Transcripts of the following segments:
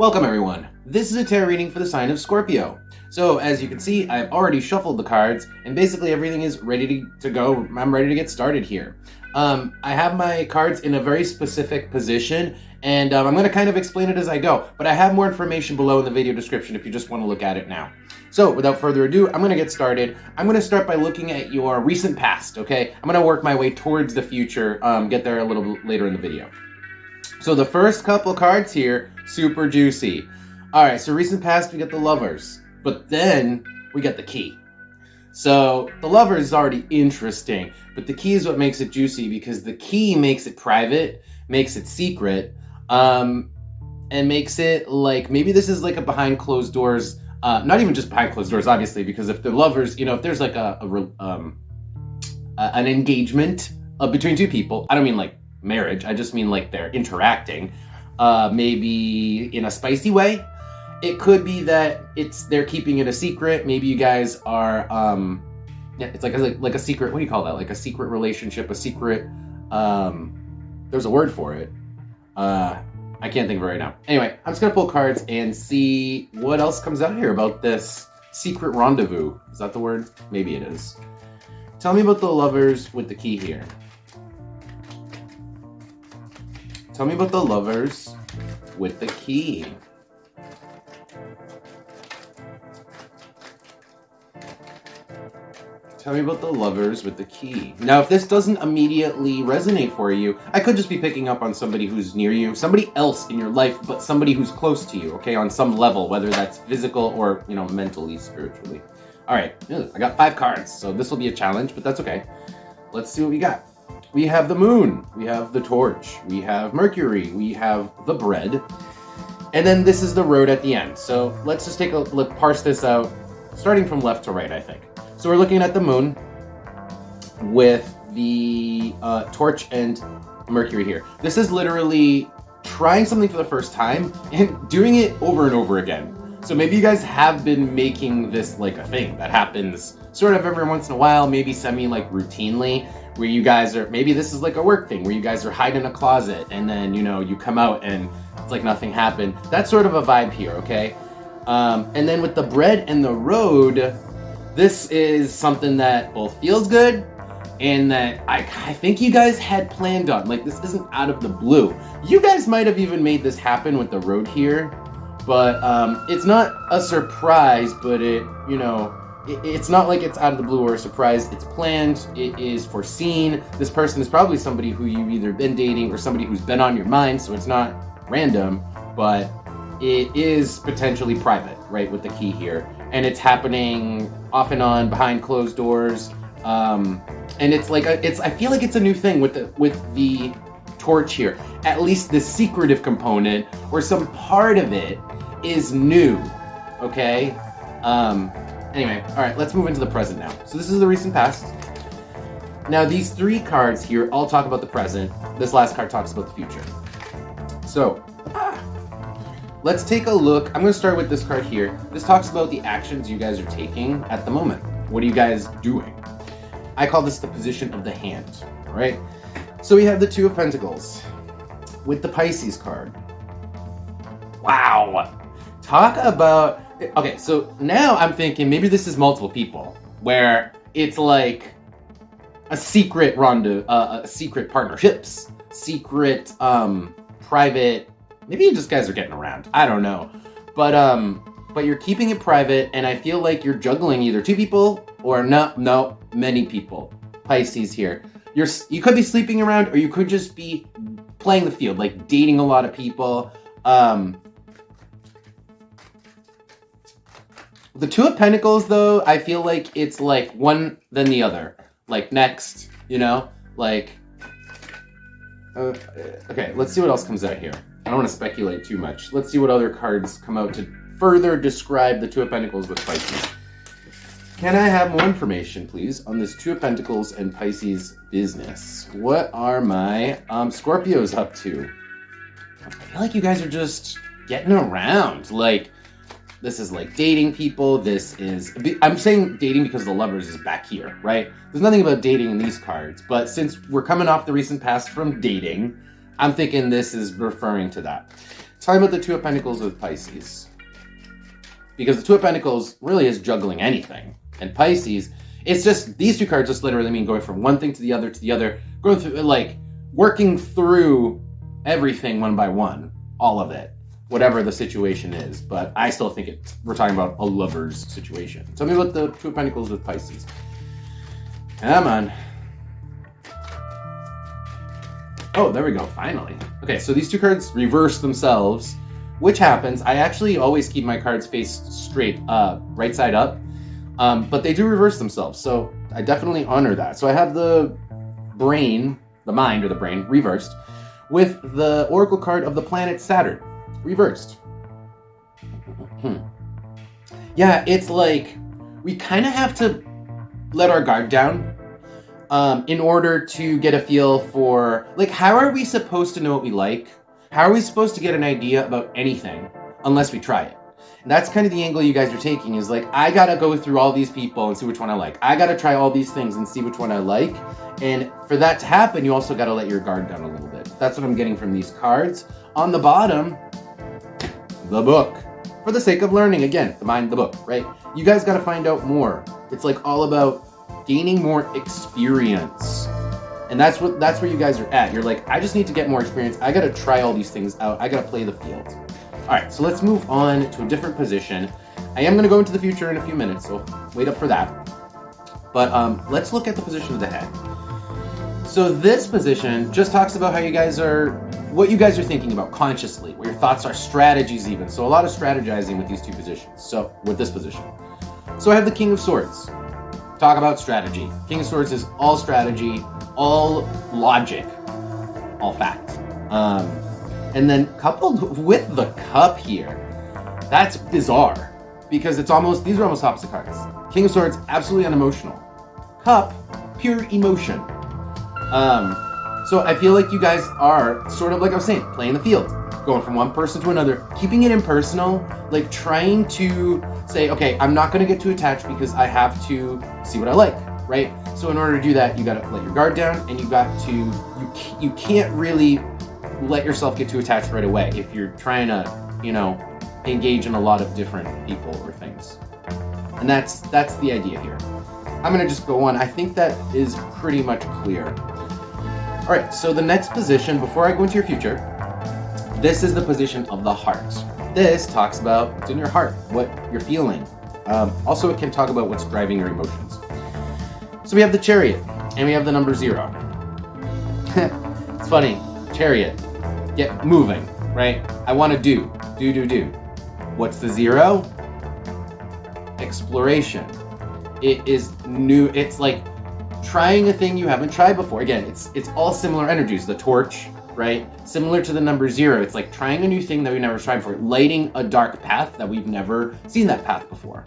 Welcome everyone. This is a tarot reading for the sign of Scorpio. So as you can see, I've already shuffled the cards and basically everything is ready to go. I'm ready to get started here. I have my cards in a very specific position and I'm going to kind of explain it as I go, but I have more information below in the video description if you just want to look at it now. So without further ado, I'm going to get started. I'm going to start by looking at your recent past, okay? I'm going to work my way towards the future, get there a little bit later in the video. So the first couple cards here, super juicy. All right, so recent past, we get the Lovers, but then we get the Key. So the Lovers is already interesting, but the Key is what makes it juicy because the Key makes it private, makes it secret, and makes it like, maybe this is like a behind closed doors, not even just behind closed doors, obviously, because if the Lovers, you know, if there's like an engagement between two people, I don't mean like marriage, I just mean like they're interacting, maybe in a spicy way. It could be that they're keeping it a secret. Maybe you guys are yeah, it's like a secret, what do you call that, like a secret relationship, a secret, there's a word for it, I can't think of it right now. Anyway, I'm just gonna pull cards and see what else comes out here about this secret rendezvous. Is that the word? Maybe it is. Tell me about the Lovers with the Key here. Tell me about the Lovers with the Key. Tell me about the Lovers with the Key. Now, if this doesn't immediately resonate for you, I could just be picking up on somebody who's near you, somebody else in your life, but somebody who's close to you, okay, on some level, whether that's physical or, you know, mentally, spiritually. All right, I got 5 cards, so this will be a challenge, but that's okay. Let's see what we got. We have the Moon, we have the Torch, we have Mercury, we have the Bread, and then this is the Road at the end. So let's just take a look, parse this out, starting from left to right, I think. So we're looking at the Moon with the Torch and Mercury here. This is literally trying something for the first time and doing it over and over again. So maybe you guys have been making this like a thing that happens sort of every once in a while, maybe semi like routinely, where you guys are, maybe this is like a work thing where you guys are hiding in a closet and then, you know, you come out and it's like nothing happened. That's sort of a vibe here, okay? And then with the Bread and the Road, this is something that both feels good and that I think you guys had planned on. Like, this isn't out of the blue. You guys might have even made this happen with the Road here, but it's not a surprise, but it, you know, it's not like it's out of the blue or a surprise. It's planned, it is foreseen. This person is probably somebody who you've either been dating or somebody who's been on your mind, so it's not random, but it is potentially private, right, with the Key here. And it's happening off and on, behind closed doors. And it's like, I feel like it's a new thing with the Torch here. At least the secretive component, or some part of it, is new, okay? Anyway, all right, let's move into the present now. So this is the recent past. Now these 3 cards here all talk about the present. This last card talks about the future. So, let's take a look. I'm going to start with this card here. This talks about the actions you guys are taking at the moment. What are you guys doing? I call this the position of the hand, all right? So we have the 2 of Pentacles with the Pisces card. Wow. Talk about... Okay, so now I'm thinking maybe this is multiple people, where it's like a secret secret partnerships, secret private, maybe you just guys are getting around, I don't know. But you're keeping it private, and I feel like you're juggling either 2 people or no, many people. Pisces here. You could be sleeping around, or you could just be playing the field, like dating a lot of people. The 2 of Pentacles, though, I feel like it's like one then the other. Like next, you know? Like, okay, let's see what else comes out here. I don't want to speculate too much. Let's see what other cards come out to further describe the 2 of Pentacles with Pisces. Can I have more information, please, on this 2 of Pentacles and Pisces business? What are my Scorpios up to? I feel like you guys are just getting around. Like, this is like dating people. This is... I'm saying dating because the Lovers is back here, right? There's nothing about dating in these cards, but since we're coming off the recent past from dating, I'm thinking this is referring to that. Talking about the Two of Pentacles with Pisces. Because the Two of Pentacles really is juggling anything. And Pisces, it's just, these two cards just literally mean going from one thing to the other, going through, like, working through everything one by one. All of it. Whatever the situation is. But I still think we're talking about a lover's situation. Tell me about the Two of Pentacles with Pisces. Come on. Oh, there we go, finally. Okay, so these two cards reverse themselves, which happens. I actually always keep my cards faced straight up, right side up, but they do reverse themselves, so I definitely honor that. So I have the brain, the mind or the brain, reversed, with the oracle card of the planet Saturn, reversed. Yeah, it's like, we kind of have to let our guard down in order to get a feel for, like, how are we supposed to know what we like? How are we supposed to get an idea about anything unless we try it? And that's kind of the angle you guys are taking, is like, I gotta go through all these people and see which one I like. I gotta try all these things and see which one I like. And for that to happen, you also gotta let your guard down a little bit. That's what I'm getting from these cards. On the bottom, the book. For the sake of learning, again, the mind, the book, right? You guys gotta find out more. It's like all about gaining more experience. And that's where you guys are at. You're like, I just need to get more experience. I gotta try all these things out. I gotta play the field. All right, so let's move on to a different position. I am gonna go into the future in a few minutes, so wait up for that. But let's look at the position of the head. So this position just talks about how you guys are, what you guys are thinking about consciously, what your thoughts are, strategies even. So a lot of strategizing with these two positions. So with this position. So I have the King of Swords. Talk about strategy. King of Swords is all strategy, all logic, all fact. And then coupled with the Cup here, that's bizarre because it's almost, these are almost opposite cards. King of Swords, absolutely unemotional. Cup, pure emotion. So I feel like you guys are sort of, like I was saying, playing the field, going from one person to another, keeping it impersonal, like trying to say, okay, I'm not going to get too attached because I have to see what I like, right? So in order to do that, you got to let your guard down, and you can't really let yourself get too attached right away if you're trying to, engage in a lot of different people or things. And that's the idea here. I'm going to just go on. I think that is pretty much clear. All right, so the next position, before I go into your future, this is the position of the heart. This talks about what's in your heart, what you're feeling. Also, it can talk about what's driving your emotions. So we have the Chariot, and we have the number 0. It's funny, Chariot, get moving, right? I want to do. What's the 0? Exploration. It is new. It's like trying a thing you haven't tried before. Again, it's all similar energies. The torch, right? Similar to the number 0. It's like trying a new thing that we've never tried before. Lighting a dark path that we've never seen that path before.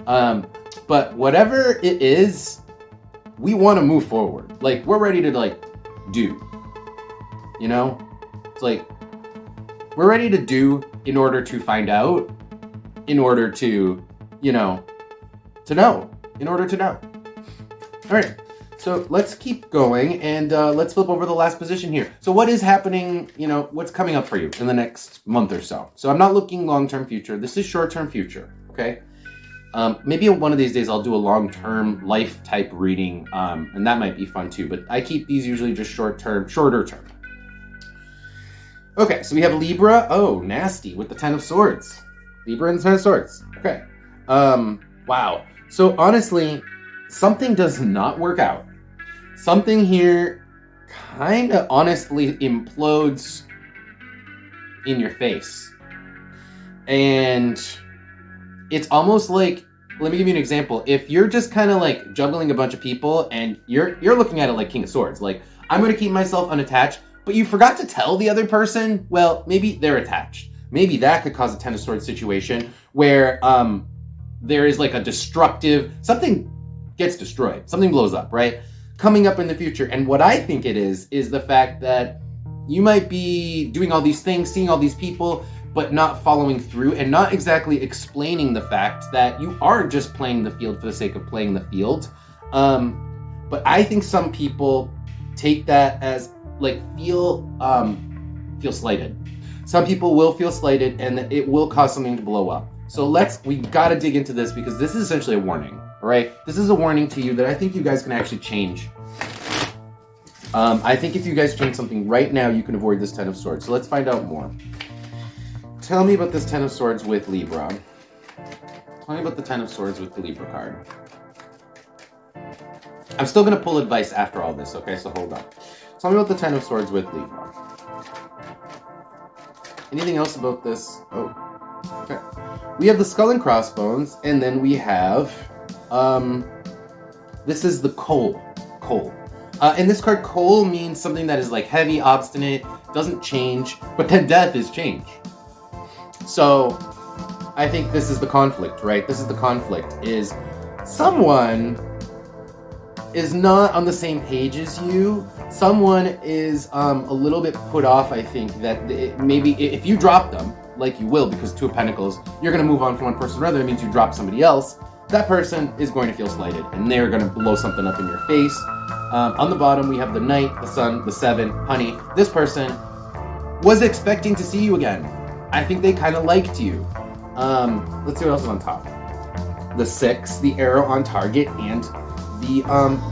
But whatever it is, we want to move forward. Like, we're ready to, do. It's like, we're ready to do in order to find out, in order to, to know. In order to know. All right. So let's keep going, and let's flip over the last position here. So what is happening, what's coming up for you in the next month or so? So I'm not looking long-term future. This is short-term future, okay? Maybe one of these days I'll do a long-term life type reading, and that might be fun too, but I keep these usually just shorter term. Okay, so we have Libra. Oh, nasty, with the 10 of Swords. Libra and 10 of Swords. Okay. Wow. So honestly, something does not work out. Something here kind of honestly implodes in your face. And it's almost like, let me give you an example. If you're just kind of like juggling a bunch of people and you're looking at it like King of Swords, like, I'm going to keep myself unattached, but you forgot to tell the other person, well, maybe they're attached. Maybe that could cause a 10 of Swords situation where there is like a destructive, something gets destroyed, something blows up, right? Coming up in the future. And what I think it is the fact that you might be doing all these things, seeing all these people, but not following through and not exactly explaining the fact that you are just playing the field for the sake of playing the field. But I think some people take that as like feel slighted. Some people will feel slighted, and it will cause something to blow up. So we gotta dig into this, because this is essentially a warning, all right? This is a warning to you that I think you guys can actually change. I think if you guys change something right now, you can avoid this Ten of Swords. So let's find out more. Tell me about this Ten of Swords with Libra. Tell me about the Ten of Swords with the Libra card. I'm still gonna pull advice after all this, okay? So hold on. Tell me about the Ten of Swords with Libra. Anything else about this? Oh, okay. We have the Skull and Crossbones, and then we have, this is the Coal. And this card, Coal, means something that is like heavy, obstinate, doesn't change, but then death is change. So, I think this is the conflict, right? This is the conflict, is someone is not on the same page as you. Someone is a little bit put off, I think, that maybe if you drop them, like you will, because Two of Pentacles, you're going to move on from one person or another. It means you drop somebody else. That person is going to feel slighted, and they're going to blow something up in your face. On the bottom, we have the Knight, the Sun, the Seven, Honey. This person was expecting to see you again. I think they kind of liked you. Let's see what else is on top. The Six, the Arrow on target, and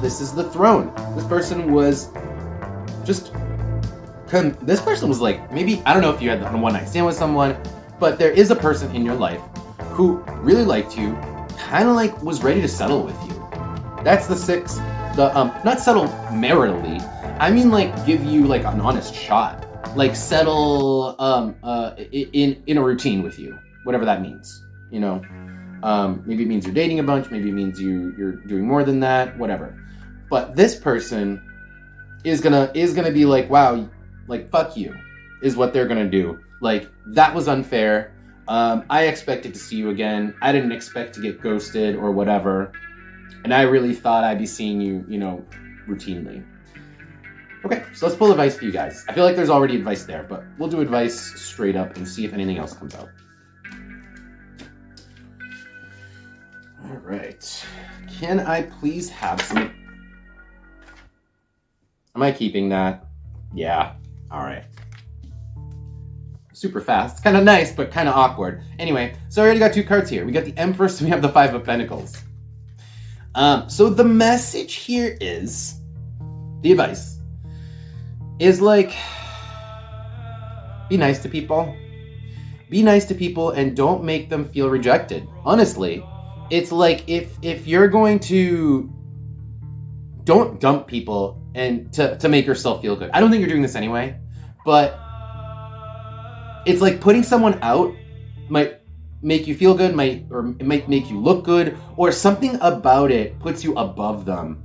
this is the Throne. This person was just... This person was like, maybe, I don't know if you had a one-night stand with someone, but there is a person in your life who really liked you, kind of like was ready to settle with you. That's the Six. The not settle maritally. I mean, like, give you like an honest shot. Like, settle in a routine with you, whatever that means. You know, maybe it means you're dating a bunch. Maybe it means you're doing more than that. Whatever. But this person is gonna be like, wow, like, fuck you, is what they're gonna do. Like, that was unfair. I expected to see you again. I didn't expect to get ghosted or whatever. And I really thought I'd be seeing you, you know, routinely. Okay, so let's pull advice for you guys. I feel like there's already advice there, but we'll do advice straight up and see if anything else comes out. All right. Can I please have some... Am I keeping that? Yeah. All right. Super fast. It's kind of nice, but kind of awkward. Anyway, so I already got two cards here. We got the Empress, and we have the Five of Pentacles. So the message here is, the advice is like, be nice to people. Be nice to people and don't make them feel rejected. Honestly, it's like if you're going to, don't dump people and to make yourself feel good. I don't think you're doing this anyway, but it's like putting someone out might make you feel good, it might make you look good, or something about it puts you above them.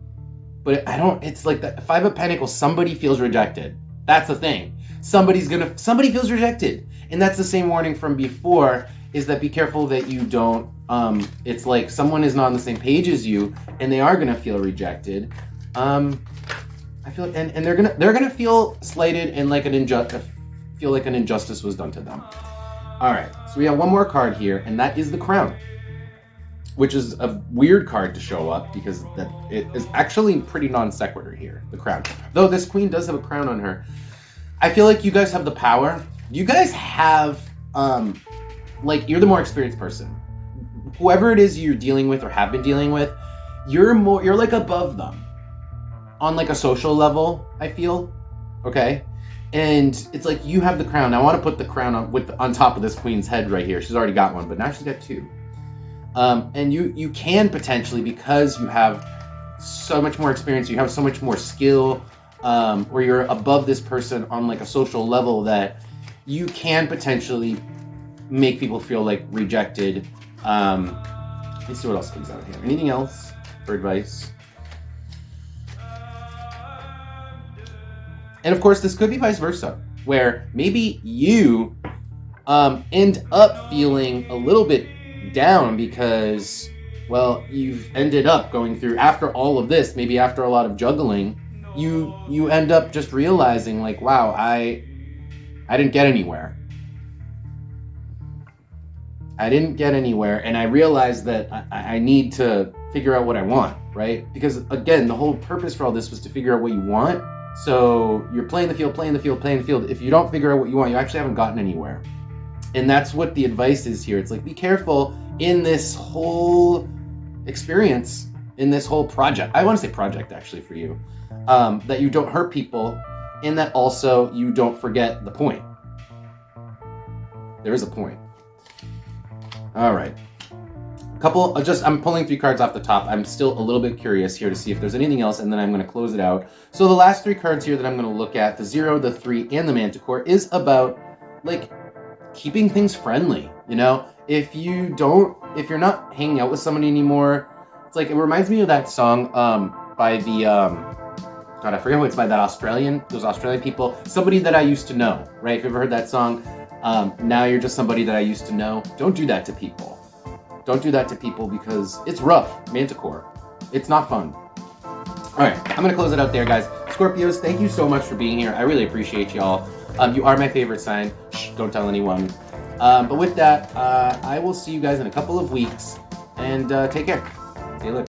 But it's like the Five of Pentacles, somebody feels rejected. That's the thing. Somebody feels rejected. And that's the same warning from before, is that be careful that you don't, it's like someone is not on the same page as you, and they are gonna feel rejected. I feel, and they're gonna feel slighted and like feel like an injustice was done to them. All right, so we have one more card here, and that is the Crown, which is a weird card to show up because it is actually pretty non sequitur here, the Crown. Though this Queen does have a crown on her. I feel like you guys have the power. You guys have, like, you're the more experienced person. Whoever it is you're dealing with or have been dealing with, you're like above them on like a social level, I feel, okay? And it's like you have the crown. I want to put the crown on top of this Queen's head right here. She's already got one, but now she's got two. And you can potentially, because you have so much more experience, you have so much more skill, or you're above this person on like a social level, that you can potentially make people feel like rejected. Let's see what else comes out here. Anything else for advice? And of course, this could be vice versa, where maybe you end up feeling a little bit down because, well, you've ended up going through, after all of this, maybe after a lot of juggling, you end up just realizing like, wow, I didn't get anywhere. I didn't get anywhere, and I realized that I need to figure out what I want, right? Because again, the whole purpose for all this was to figure out what you want. So you're playing the field. If you don't figure out what you want, you actually haven't gotten anywhere. And that's what the advice is here. It's like, be careful in this whole experience, in this whole project. I want to say project, actually, for you. That you don't hurt people, and that also you don't forget the point. There is a point. All right. I'm pulling 3 cards off the top. I'm still a little bit curious here to see if there's anything else, and then I'm going to close it out. So the last 3 cards here that I'm going to look at, the 0, the 3, and the Manticore, is about, like, keeping things friendly, you know? If you're not hanging out with somebody anymore, it's like, it reminds me of that song by the, God, I forget what it's by, those Australian people, Somebody That I Used to Know, right? If you've ever heard that song, now you're just somebody that I used to know. Don't do that to people. Don't do that to people because it's rough, Manticore. It's not fun. All right, I'm going to close it out there, guys. Scorpios, thank you so much for being here. I really appreciate y'all. You are my favorite sign. Shh, don't tell anyone. But with that, I will see you guys in a couple of weeks. And take care. See you later.